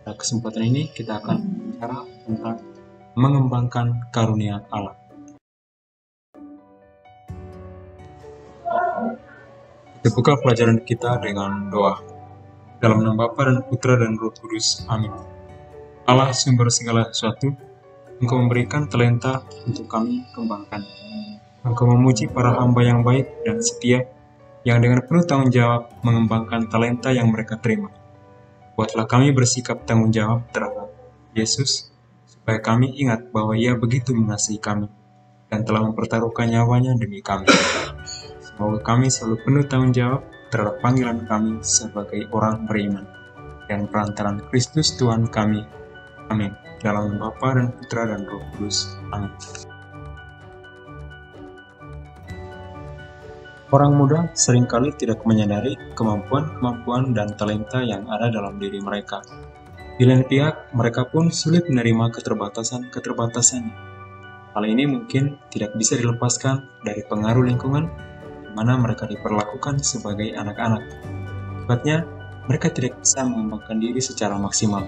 Pada kesempatan ini kita akan bicara tentang mengembangkan karunia Allah. Kita buka pelajaran kita dengan doa. Dalam nama Bapa dan Putra dan Roh Kudus. Amin. Allah sumber segala sesuatu, Engkau memberikan talenta untuk kami kembangkan. Engkau memuji para hamba yang baik dan setia, yang dengan penuh tanggung jawab mengembangkan talenta yang mereka terima. Buatlah kami bersikap tanggung jawab terhadap Yesus, supaya kami ingat bahwa Ia begitu mengasihi kami, dan telah mempertaruhkan nyawanya demi kami. Semoga kami selalu penuh tanggung jawab terhadap panggilan kami sebagai orang beriman, dan perantaraan Kristus Tuhan kami. Amin. Dalam nama Bapa dan Putra dan Roh Kudus. Amin. Orang muda seringkali tidak menyadari kemampuan-kemampuan dan talenta yang ada dalam diri mereka. Di lain pihak, mereka pun sulit menerima keterbatasan-keterbatasannya. Hal ini mungkin tidak bisa dilepaskan dari pengaruh lingkungan di mana mereka diperlakukan sebagai anak-anak. Akibatnya, mereka tidak bisa mengembangkan diri secara maksimal.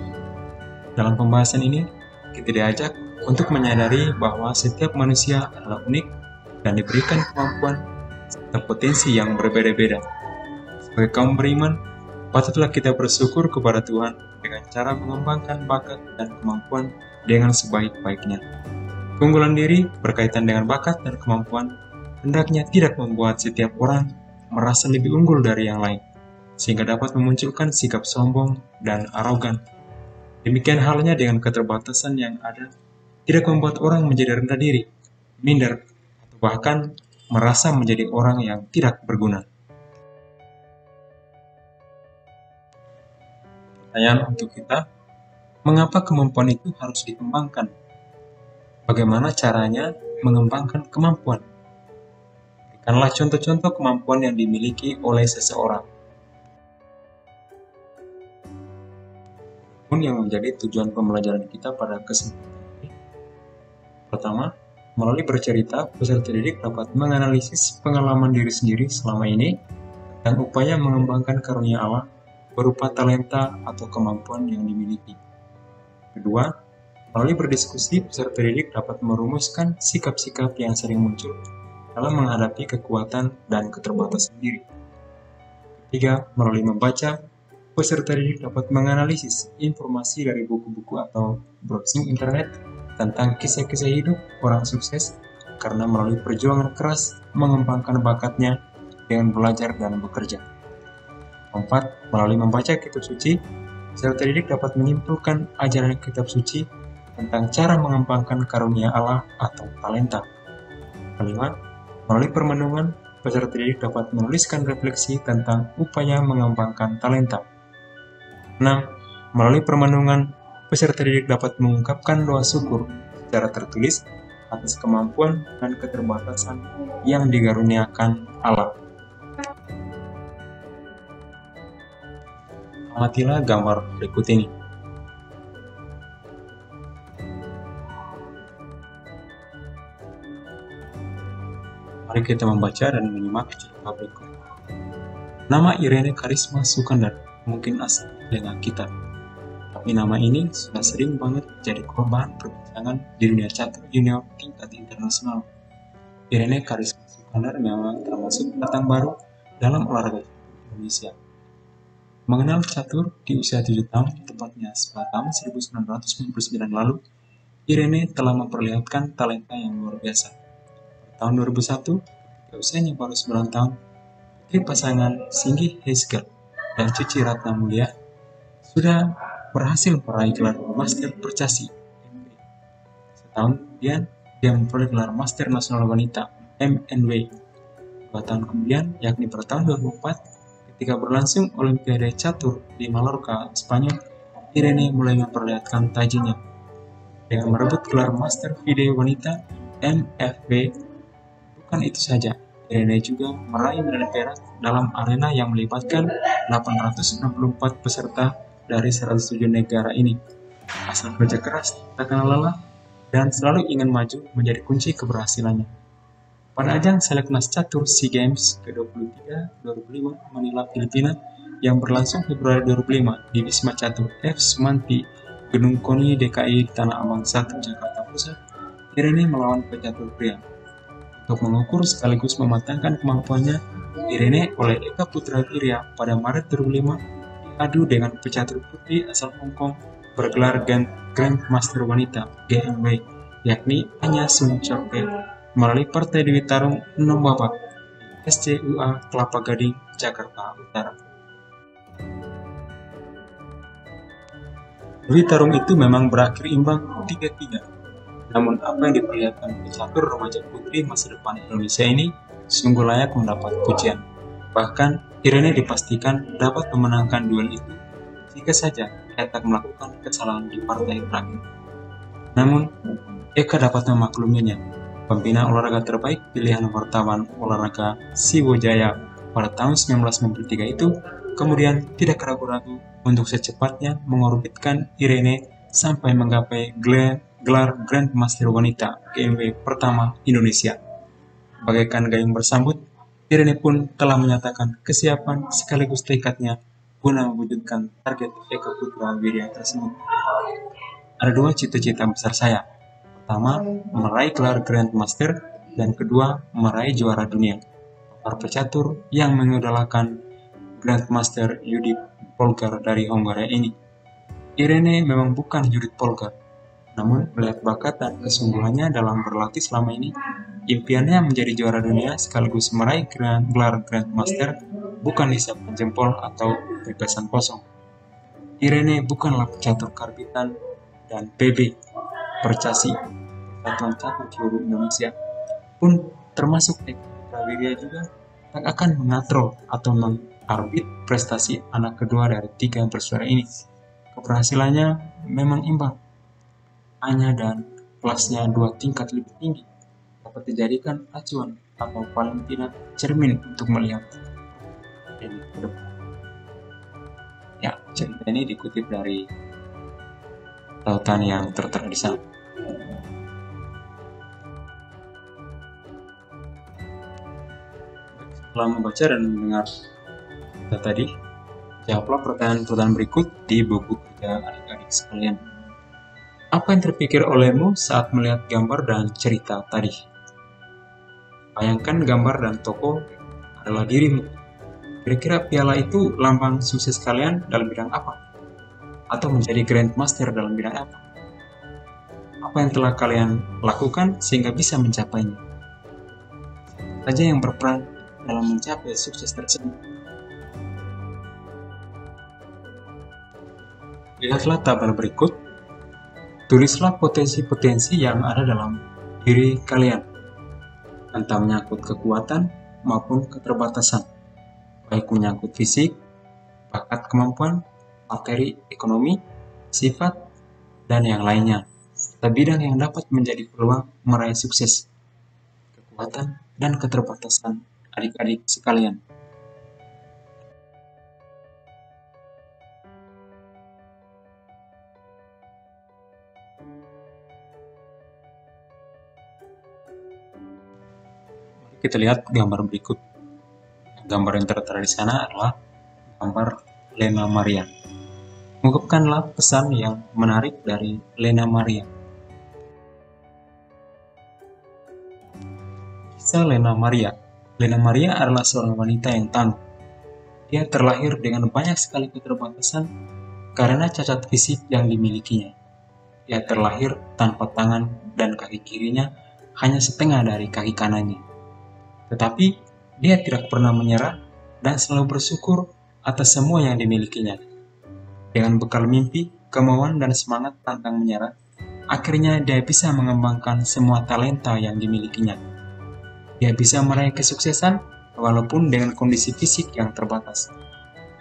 Dalam pembahasan ini, kita diajak untuk menyadari bahwa setiap manusia adalah unik dan diberikan kemampuan serta potensi yang berbeda-beda. Sebagai kaum beriman, patutlah kita bersyukur kepada Tuhan dengan cara mengembangkan bakat dan kemampuan dengan sebaik-baiknya. Keunggulan diri berkaitan dengan bakat dan kemampuan hendaknya tidak membuat setiap orang merasa lebih unggul dari yang lain, sehingga dapat memunculkan sikap sombong dan arogan. Demikian halnya dengan keterbatasan yang ada, tidak membuat orang menjadi rendah diri, minder, atau bahkan merasa menjadi orang yang tidak berguna. Pertanyaan untuk kita, mengapa kemampuan itu harus dikembangkan? Bagaimana caranya mengembangkan kemampuan? Berikanlah contoh-contoh kemampuan yang dimiliki oleh seseorang. Pun yang menjadi tujuan pembelajaran kita pada kesempatan ini. Pertama, melalui bercerita, peserta didik dapat menganalisis pengalaman diri sendiri selama ini dan upaya mengembangkan karunia Allah berupa talenta atau kemampuan yang dimiliki. Kedua, melalui berdiskusi, peserta didik dapat merumuskan sikap-sikap yang sering muncul dalam menghadapi kekuatan dan keterbatasan diri. Ketiga, melalui membaca, peserta didik dapat menganalisis informasi dari buku-buku atau browsing internet tentang kisah-kisah hidup orang sukses karena melalui perjuangan keras mengembangkan bakatnya dengan belajar dan bekerja. Keempat, melalui membaca kitab suci, peserta didik dapat menyimpulkan ajaran kitab suci tentang cara mengembangkan karunia Allah atau talenta. Kelima, melalui permenungan, peserta didik dapat menuliskan refleksi tentang upaya mengembangkan talenta. 6. Melalui permenungan, peserta didik dapat mengungkapkan doa syukur secara tertulis atas kemampuan dan keterbatasan yang dikaruniakan Allah. Amatilah gambar berikut ini. Mari kita membaca dan menyimak cerita berikut. Nama Irene Karisma Sukandar mungkin asing dengan kita, tapi nama ini sudah sering banget jadi korban perbincangan di dunia catur junior tingkat internasional. Irene Karisma Sukandar memang termasuk pendatang baru dalam olahraga Indonesia. Mengenal catur di usia 7 tahun, tepatnya pada tahun 1999 lalu, Irene telah memperlihatkan talenta yang luar biasa. Pada tahun 2001, ketika usianya baru 9 tahun, putri pasangan Singgi Heisger dan Cuci Ratna Mulia sudah berhasil meraih gelar Master Percasi MW. Setahun kemudian, dia memperoleh gelar Master Nasional Wanita MNW. 2 tahun kemudian, yakni pada tahun 2004, ketika berlangsung Olimpiade Catur di Mallorca, Spanyol, Irene mulai memperlihatkan tajinya dengan merebut gelar Master FIDE Wanita MFW. Bukan itu saja, Irene juga meraih medali perak dalam arena yang melibatkan 864 peserta dari 107 negara ini. Asal kerja keras, tak kenal lelah, dan selalu ingin maju menjadi kunci keberhasilannya. Pada ajang seleknas catur SEA Games ke-23 2005 Manila, Filipina, yang berlangsung Februari 2005 di Wisma Catur F. Sumanti, Gedung KONI DKI Tanah Abang 1, Jakarta Pusat, Irene melawan pecatur pria. Untuk mengukur sekaligus mematangkan kemampuannya, Irene oleh Eka Putra Wirya pada Maret 2005 diadu dengan pecatur putri asal Hong Kong bergelar Grandmaster Wanita (GMW), yakni Anya Sun Choke, melalui partai Dewi Tarung 6 babak di SCUA Kelapa Gading, Jakarta Utara. Dewi Tarung itu memang berakhir imbang 3-3. Namun apa yang diperlihatkan pecatur remaja putri masa depan Indonesia ini sungguh layak mendapat pujian. Bahkan Irene dipastikan dapat memenangkan duel itu jika saja ia tak melakukan kesalahan di partai terakhir. Namun Eka dapat memakluminya. Pembina olahraga terbaik pilihan wartawan olahraga Siwojaya pada tahun 1993 itu kemudian tidak ragu-ragu untuk secepatnya mengorbitkan Irene sampai menggapai gelar Grandmaster Wanita GMW pertama Indonesia. Bagaikan gayung bersambut, Irene pun telah menyatakan kesiapan sekaligus tekadnya guna mewujudkan target Eka Putra Wirya tersebut. Ada dua cita-cita besar saya. Pertama, meraih gelar Grandmaster, dan kedua, meraih juara dunia. Para pecatur yang mengidolakan Grandmaster Judith Polgar dari Hongaria ini. Irene memang bukan Judith Polgar, namun melihat bakat dan kesungguhannya dalam berlatih selama ini, impiannya menjadi juara dunia sekaligus meraih gelar Grandmaster bukan disapu jempol atau bebasan kosong. Irene bukanlah pecatur karbitan dan PB, Percasi, Persatuan Catur seluruh Indonesia, pun termasuk Eka Wirya juga tak akan mengatrol atau mengarbit prestasi anak kedua dari 3 bersaudara ini. Keberhasilannya memang imbang, hanya dan kelasnya 2 tingkat lebih tinggi dapat dijadikan acuan atau paling tidak cermin untuk melihat ini ke depan. Ya, cerita ini dikutip dari tautan yang tertera di sana. Setelah membaca dan mendengar cerita tadi, jawablah pertanyaan-pertanyaan berikut di buku kerja adik-adik sekalian. Apa yang terpikir olehmu saat melihat gambar dan cerita tadi? Bayangkan gambar dan tokoh adalah dirimu. Kira-kira piala itu lambang sukses kalian dalam bidang apa? Atau menjadi Grandmaster dalam bidang apa? Apa yang telah kalian lakukan sehingga bisa mencapainya? Siapa saja yang berperan dalam mencapai sukses tersebut? Lihatlah tabel berikut. Tulislah potensi-potensi yang ada dalam diri kalian, entah menyangkut kekuatan maupun keterbatasan, baik menyangkut fisik, bakat, kemampuan, materi, ekonomi, sifat, dan yang lainnya, serta bidang yang dapat menjadi peluang meraih sukses, kekuatan, dan keterbatasan adik-adik sekalian. Kita lihat gambar berikut. Gambar yang tertera di sana adalah gambar Lena Maria. Ungkapkanlah pesan yang menarik dari Lena Maria. Kisah Lena Maria. Lena Maria adalah seorang wanita yang tangguh. Dia terlahir dengan banyak sekali keterbatasan karena cacat fisik yang dimilikinya. Dia terlahir tanpa tangan dan kaki kirinya hanya setengah dari kaki kanannya. Tetapi dia tidak pernah menyerah dan selalu bersyukur atas semua yang dimilikinya. Dengan bekal mimpi, kemauan, dan semangat pantang menyerah, akhirnya dia bisa mengembangkan semua talenta yang dimilikinya. Dia bisa meraih kesuksesan walaupun dengan kondisi fisik yang terbatas.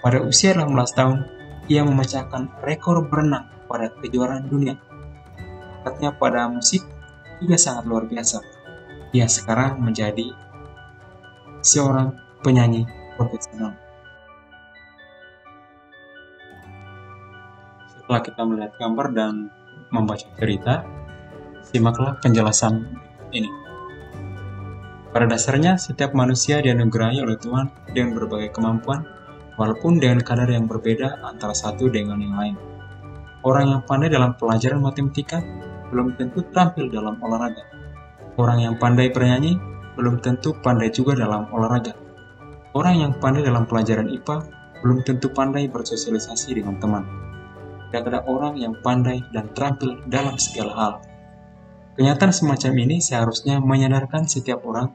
Pada usia 18 tahun, ia memecahkan rekor berenang pada kejuaraan dunia. Bakatnya pada musik juga sangat luar biasa. Ia sekarang menjadi seorang penyanyi profesional. Setelah kita melihat gambar dan membaca cerita, simaklah penjelasan ini. Pada dasarnya, setiap manusia dianugerahi oleh Tuhan dengan berbagai kemampuan walaupun dengan kadar yang berbeda antara satu dengan yang lain. Orang yang pandai dalam pelajaran matematika belum tentu terampil dalam olahraga. Orang yang pandai bernyanyi belum tentu pandai juga dalam olahraga. Orang yang pandai dalam pelajaran IPA belum tentu pandai bersosialisasi dengan teman. Tidak ada orang yang pandai dan terampil dalam segala hal. Kenyataan semacam ini seharusnya menyadarkan setiap orang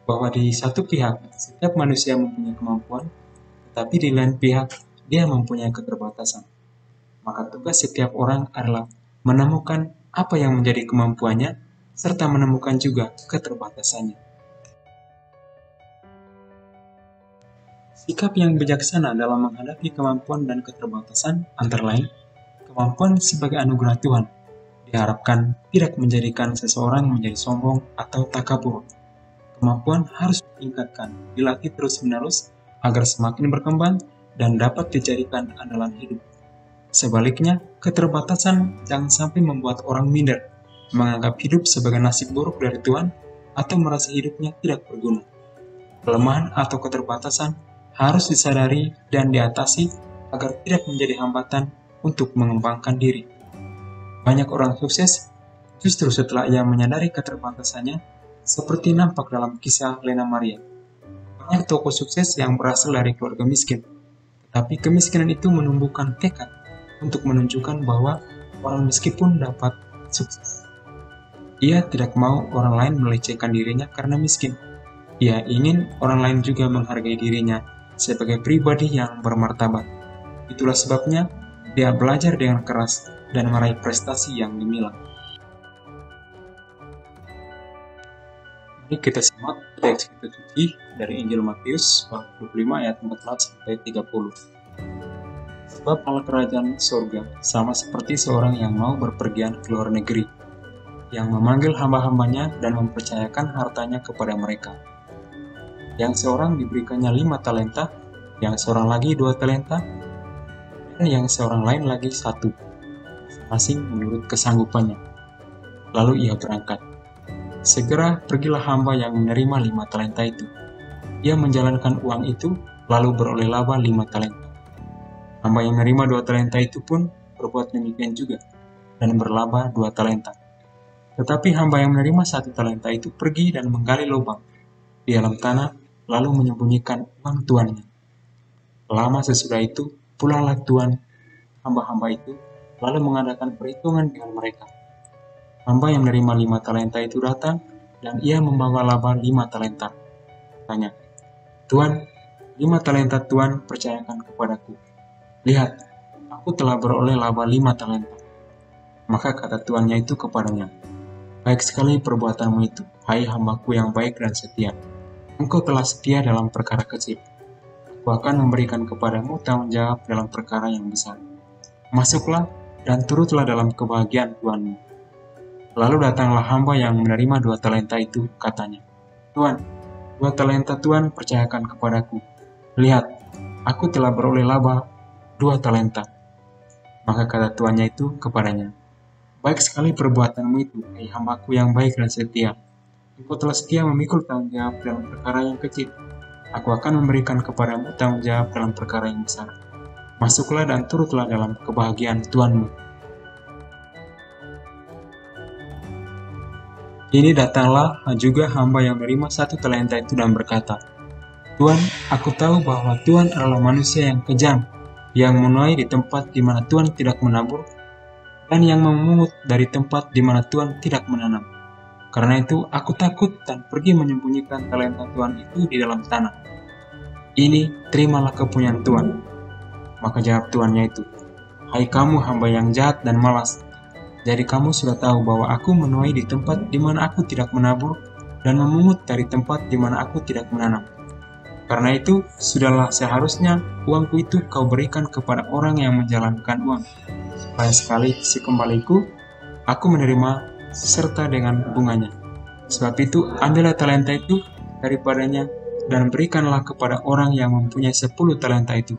bahwa di satu pihak, setiap manusia mempunyai kemampuan, tetapi di lain pihak, dia mempunyai keterbatasan. Maka tugas setiap orang adalah menemukan apa yang menjadi kemampuannya, serta menemukan juga keterbatasannya. Sikap yang bijaksana dalam menghadapi kemampuan dan keterbatasan antara lain, kemampuan sebagai anugerah Tuhan, diharapkan tidak menjadikan seseorang menjadi sombong atau takabur. Kemampuan harus ditingkatkan, dilatih terus-menerus agar semakin berkembang dan dapat dijadikan andalan hidup. Sebaliknya, keterbatasan jangan sampai membuat orang minder, menganggap hidup sebagai nasib buruk dari Tuhan, atau merasa hidupnya tidak berguna. Kelemahan atau keterbatasan harus disadari dan diatasi agar tidak menjadi hambatan untuk mengembangkan diri. Banyak orang sukses justru setelah ia menyadari keterbatasannya, seperti nampak dalam kisah Lena Maria. Banyak tokoh sukses yang berasal dari keluarga miskin, tetapi kemiskinan itu menumbuhkan tekad untuk menunjukkan bahwa orang miskin pun dapat sukses. Ia tidak mau orang lain melecehkan dirinya karena miskin. Ia ingin orang lain juga menghargai dirinya sebagai pribadi yang bermartabat. Itulah sebabnya dia belajar dengan keras dan meraih prestasi yang gemilang. Mari kita simak teks kitab suci dari Injil Matius bab 25 ayat 14 sampai 30. Sebab Allah kerajaan surga sama seperti seorang yang mau berpergian ke luar negeri, yang memanggil hamba-hambanya dan mempercayakan hartanya kepada mereka. Yang seorang diberikannya 5 talenta, yang seorang lagi 2 talenta, dan yang seorang lain lagi 1, masing-masing menurut kesanggupannya. Lalu ia berangkat. Segera pergilah hamba yang menerima 5 talenta itu. Ia menjalankan uang itu, lalu beroleh laba 5 talenta. Hamba yang menerima 2 talenta itu pun berbuat demikian juga, dan berlaba 2 talenta. Tetapi hamba yang menerima 1 talenta itu pergi dan menggali lubang di dalam tanah, lalu menyembunyikan uang tuannya. Lama sesudah itu, pulanglah tuan hamba-hamba itu, lalu mengadakan perhitungan dengan mereka. Hamba yang menerima 5 talenta itu datang, dan ia membawa laba 5 talenta. Tanya, Tuan, 5 talenta Tuan percayakan kepadaku. Lihat, aku telah beroleh laba 5 talenta. Maka kata tuannya itu kepadanya, baik sekali perbuatanmu itu, hai hambaku yang baik dan setia. Engkau telah setia dalam perkara kecil. Aku akan memberikan kepadamu tanggung jawab dalam perkara yang besar. Masuklah dan turutlah dalam kebahagiaan Tuanmu. Lalu datanglah hamba yang menerima 2 talenta itu, katanya, Tuan, 2 talenta Tuan percayakan kepadaku. Lihat, aku telah beroleh laba 2 talenta. Maka kata tuannya itu kepadanya, baik sekali perbuatanmu itu, hai hambaku yang baik dan setia. Engkau telah setia memikul tanggung jawab dalam perkara yang kecil. Aku akan memberikan kepadamu tanggung jawab dalam perkara yang besar. Masuklah dan turutlah dalam kebahagiaan Tuanmu. Kini datanglah juga hamba yang menerima 1 talenta itu dan berkata, Tuan, aku tahu bahwa Tuan adalah manusia yang kejam, yang menuai di tempat di mana Tuhan tidak menabur, dan yang memungut dari tempat di mana Tuhan tidak menanam. Karena itu, aku takut dan pergi menyembunyikan talenta Tuhan itu di dalam tanah. Ini, terimalah kepunyaan Tuhan. Maka jawab tuannya itu, hai kamu hamba yang jahat dan malas. Jadi kamu sudah tahu bahwa aku menuai di tempat di mana aku tidak menabur, dan memungut dari tempat di mana aku tidak menanam. Karena itu, sudahlah seharusnya uangku itu kau berikan kepada orang yang menjalankan uang, supaya sekali si kembaliku, aku menerima serta dengan bunganya. Sebab itu, ambillah talenta itu daripadanya, dan berikanlah kepada orang yang mempunyai 10 talenta itu.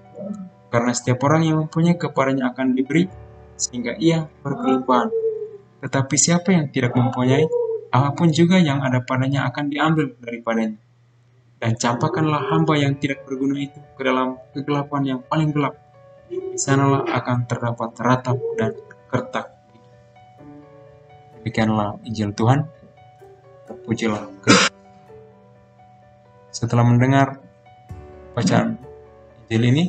Karena setiap orang yang mempunyai kepadanya akan diberi, sehingga ia berkelimpahan. Tetapi siapa yang tidak mempunyai, apapun juga yang ada padanya akan diambil daripadanya. dan campakkanlah hamba yang tidak berguna itu ke dalam kegelapan yang paling gelap. Di sanalah akan terdapat ratap dan kertak. Demikianlah Injil Tuhan. Terpujilah Kristus. Setelah mendengar bacaan Injil ini,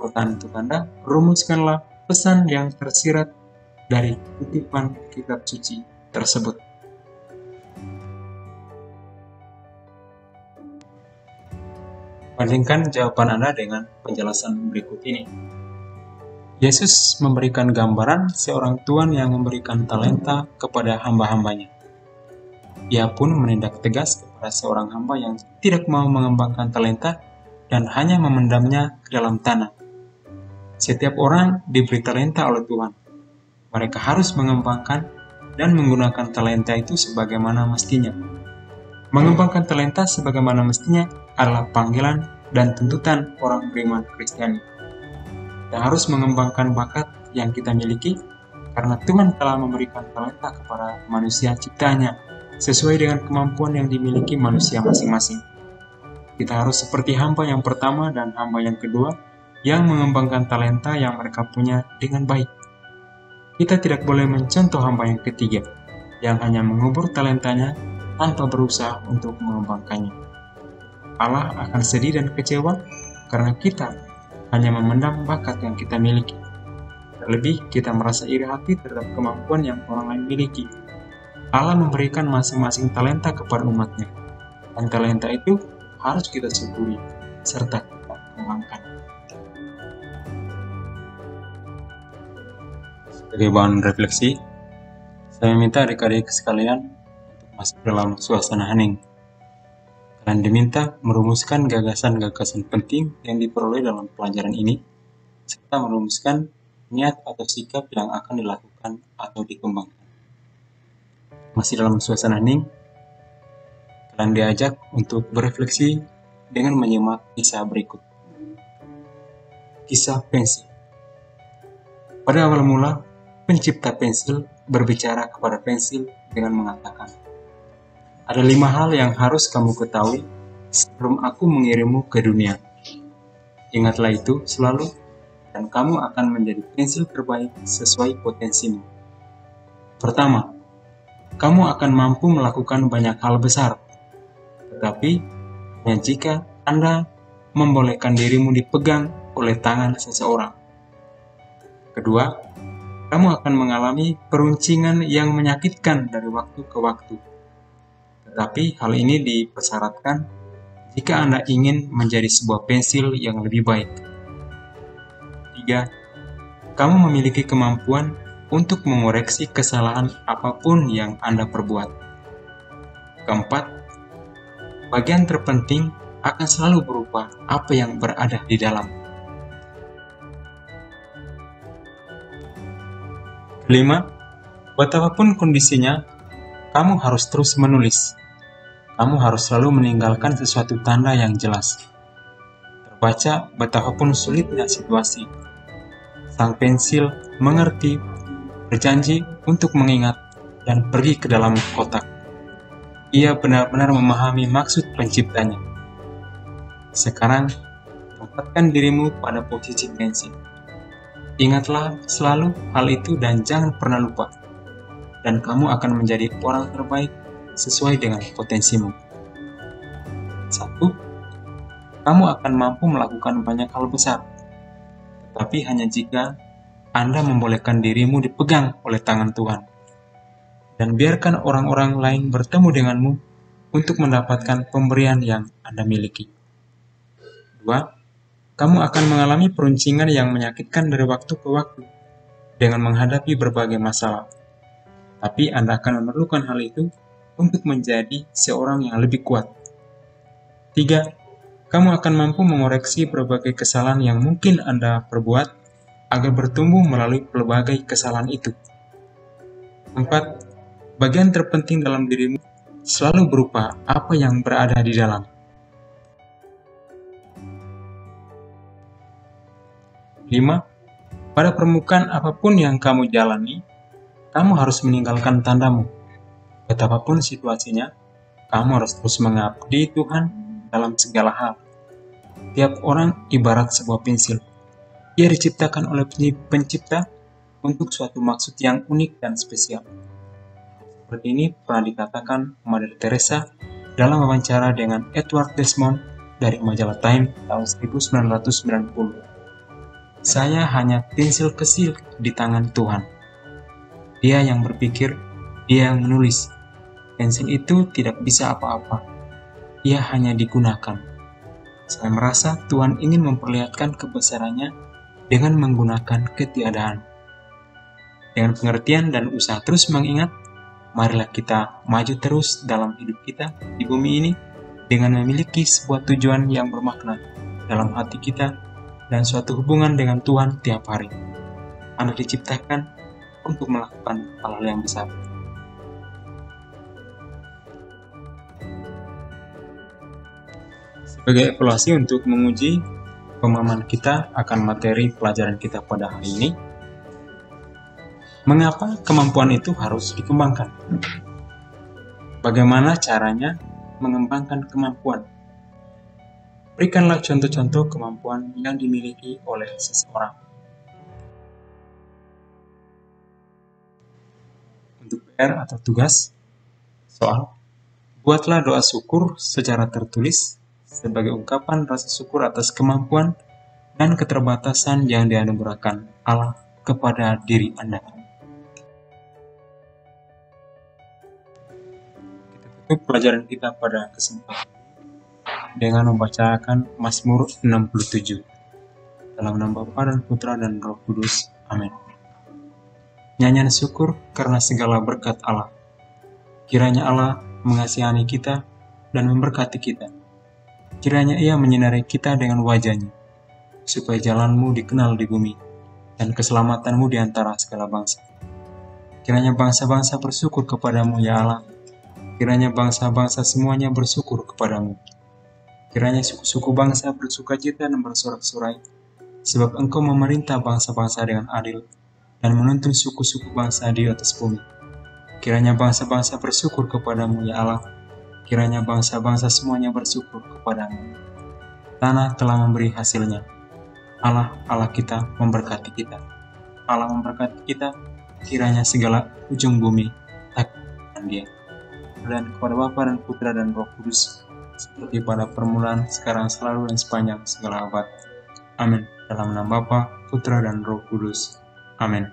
pertanyaan untuk Anda, rumuskanlah pesan yang tersirat dari kutipan kitab suci tersebut. Bandingkan jawaban Anda dengan penjelasan berikut ini. Yesus memberikan gambaran seorang tuan yang memberikan talenta kepada hamba-hambanya. Ia pun menindak tegas kepada seorang hamba yang tidak mau mengembangkan talenta dan hanya memendamnya ke dalam tanah. Setiap orang diberi talenta oleh Tuhan. Mereka harus mengembangkan dan menggunakan talenta itu sebagaimana mestinya. Mengembangkan talenta sebagaimana mestinya adalah panggilan dan tuntutan orang beriman Kristiani. Kita harus mengembangkan bakat yang kita miliki karena Tuhan telah memberikan talenta kepada manusia ciptaannya sesuai dengan kemampuan yang dimiliki manusia masing-masing. Kita harus seperti hamba yang pertama dan hamba yang kedua yang mengembangkan talenta yang mereka punya dengan baik. Kita tidak boleh mencontoh hamba yang ketiga yang hanya mengubur talentanya tanpa berusaha untuk mengembangkannya. Allah akan sedih dan kecewa karena kita hanya memendam bakat yang kita miliki. Terlebih, kita merasa iri hati terhadap kemampuan yang orang lain miliki. Allah memberikan masing-masing talenta kepada umatnya, dan talenta itu harus kita syukuri serta kita kembangkan. Sebagai bahan refleksi, saya minta adik-adik sekalian untuk masuk dalam suasana hening. Kalian diminta merumuskan gagasan-gagasan penting yang diperoleh dalam pelajaran ini, serta merumuskan niat atau sikap yang akan dilakukan atau dikembangkan. Masih dalam suasana hening, kalian diajak untuk berefleksi dengan menyimak kisah berikut. Kisah pensil. Pada awal mula, pencipta pensil berbicara kepada pensil dengan mengatakan, "Ada 5 hal yang harus kamu ketahui sebelum aku mengirimmu ke dunia. Ingatlah itu selalu, dan kamu akan menjadi pensil terbaik sesuai potensimu. Pertama, kamu akan mampu melakukan banyak hal besar, tetapi hanya jika Anda membolehkan dirimu dipegang oleh tangan seseorang. Kedua, kamu akan mengalami peruncingan yang menyakitkan dari waktu ke waktu. Tetapi hal ini dipersyaratkan jika Anda ingin menjadi sebuah pensil yang lebih baik. 3. Kamu memiliki kemampuan untuk mengoreksi kesalahan apapun yang Anda perbuat. 4. Bagian terpenting akan selalu berupa apa yang berada di dalam. 5. Betapapun kondisinya, kamu harus terus menulis. Kamu harus selalu meninggalkan sesuatu tanda yang jelas. Terbaca betapapun sulitnya situasi. Sang pensil mengerti, berjanji untuk mengingat, dan pergi ke dalam kotak. Ia benar-benar memahami maksud penciptanya. Sekarang, tempatkan dirimu pada posisi pensil. Ingatlah selalu hal itu dan jangan pernah lupa. Dan kamu akan menjadi orang terbaik sesuai dengan potensimu. 1. Kamu akan mampu melakukan banyak hal besar, tetapi hanya jika Anda membolehkan dirimu dipegang oleh tangan Tuhan. Dan biarkan orang-orang lain bertemu denganmu untuk mendapatkan pemberian yang Anda miliki. 2. Kamu akan mengalami peruncingan yang menyakitkan dari waktu ke waktu dengan menghadapi berbagai masalah. Tapi Anda akan memerlukan hal itu untuk menjadi seorang yang lebih kuat. 3. Kamu akan mampu mengoreksi berbagai kesalahan yang mungkin Anda perbuat agar bertumbuh melalui pelbagai kesalahan itu. 4. Bagian terpenting dalam dirimu selalu berupa apa yang berada di dalam. 5. Pada permukaan apapun yang kamu jalani, kamu harus meninggalkan tandamu. Betapapun situasinya, Kamu harus terus mengabdi Tuhan dalam segala hal. Tiap orang ibarat sebuah pensil. Ia diciptakan oleh pencipta untuk suatu maksud yang unik dan spesial. Seperti ini pernah dikatakan Mother Teresa dalam wawancara dengan Edward Desmond dari majalah Time tahun 1990. Saya hanya pensil kecil di tangan Tuhan. Dia yang berpikir, dia yang menulis. Pensil itu tidak bisa apa-apa. Ia hanya digunakan. Saya merasa Tuhan ingin memperlihatkan kebesarannya dengan menggunakan ketiadaan. Dengan pengertian dan usaha terus mengingat, marilah kita maju terus dalam hidup kita di bumi ini dengan memiliki sebuah tujuan yang bermakna dalam hati kita dan suatu hubungan dengan Tuhan tiap hari. Anda diciptakan untuk melakukan hal-hal yang besar. Sebagai evaluasi untuk menguji pemahaman kita akan materi pelajaran kita pada hari ini, mengapa kemampuan itu harus dikembangkan? Bagaimana caranya mengembangkan kemampuan? Berikanlah contoh-contoh kemampuan yang dimiliki oleh seseorang. Untuk PR atau tugas, soal, buatlah doa syukur secara tertulis sebagai ungkapan rasa syukur atas kemampuan dan keterbatasan yang dianugerahkan Allah kepada diri Anda. Kita tutup pelajaran kita pada kesempatan dengan membacakan Mazmur 67. Dalam nama Bapa dan Putra dan Roh Kudus. Amin. Nyanyian syukur karena segala berkat Allah. Kiranya Allah mengasihani kita dan memberkati kita. Kiranya Ia menyinari kita dengan wajah-Nya, supaya jalanmu dikenal di bumi, dan keselamatanmu di antara segala bangsa. Kiranya bangsa-bangsa bersyukur kepadamu, ya Allah. Kiranya bangsa-bangsa semuanya bersyukur kepadamu. Kiranya suku-suku bangsa bersukacita dan bersorak-sorai, sebab Engkau memerintah bangsa-bangsa dengan adil, dan menuntun suku-suku bangsa di atas bumi. Kiranya bangsa-bangsa bersyukur kepadamu, ya Allah. Kiranya bangsa-bangsa semuanya bersyukur kepadamu. Tanah telah memberi hasilnya. Allah, Allah kita, memberkati kita. Allah memberkati kita, kiranya segala ujung bumi takutkan Dia. Dan kepada Bapa dan Putra dan Roh Kudus, seperti pada permulaan, sekarang, selalu, dan sepanjang segala abad. Amin. Dalam nama Bapa, Putra, dan Roh Kudus. Amin.